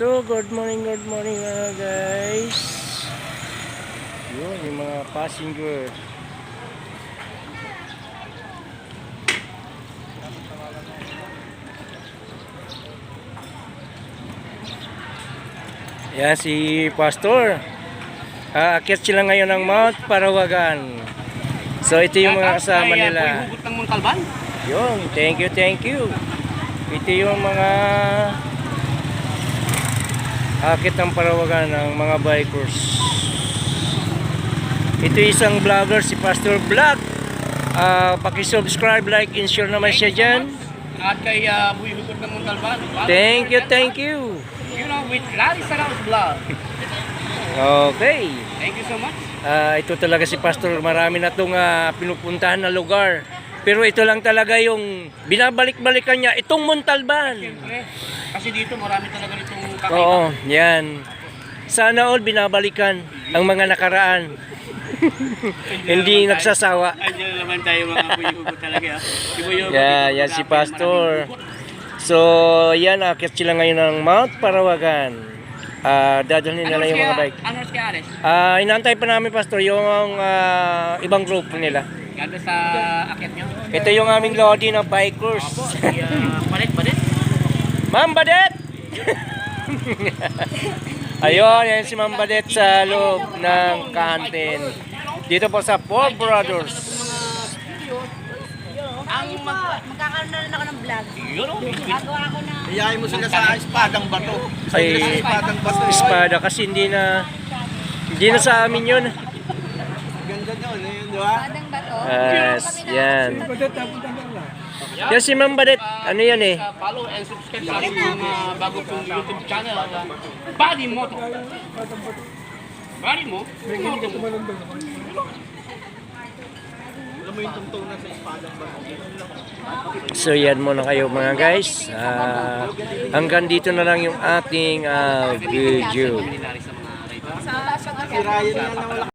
So, good morning mga guys. Yun, yung mga passenger. Yan si Pastor. Aakyat sila ngayon ng Mount Parawagan. So, ito yung mga kasama nila. Hugot ng Montalban? Yun, thank you. Ito yung mga akit ng Parawagan ng mga bikers. Ito isang vlogger, si Pastor Vlog. Paki-subscribe, like, and share naman siya dyan. At kay Buhay Hugot ng Montalban. Thank you. You know, with Larry Sarang's vlog. Okay. Thank you so much. Ito talaga si Pastor. Marami na itong pinupuntahan na lugar. Pero ito lang talaga yung binabalik-balikan niya. Itong Montalban. Siyempre, kasi dito marami talaga nitong kakaiba. Oo, yan. Sana all binabalikan ang mga nakaraan. Hindi nagsasawa. Andiyan naman tayo mga Buhay Hugot talaga. Yan si Pastor. So, yan, akit sila ngayon ng Mount Parawagan. Dadalhin nila yung mga bike. Ano si Ares? Inantay pa namin, Pastor, yung ibang group nila. Ganda sa akit nyo? Ito yung aming lodi ng bikers. Badet? Ma'am Badet! Ayun, yan si Ma'am Badet sa loob ng kantin. Dito po sa Four Brothers. Magkakaroon na rin ako ng vlog. Gagawa ako na... Iyayin mo sila sa espadang bato. Ay, espada kasi hindi na sa amin yun. Ganda nyo, di ba? Padang bato. Yes, yan. Yan si Ma'am Badet, ano yan eh? Follow and subscribe sa aking bago kong YouTube channel. Body Moto. Body mo? Alam mo yung tungtong na sa espadang bato. So yan muna kayo mga guys. Hanggang dito na lang yung ating video. Sa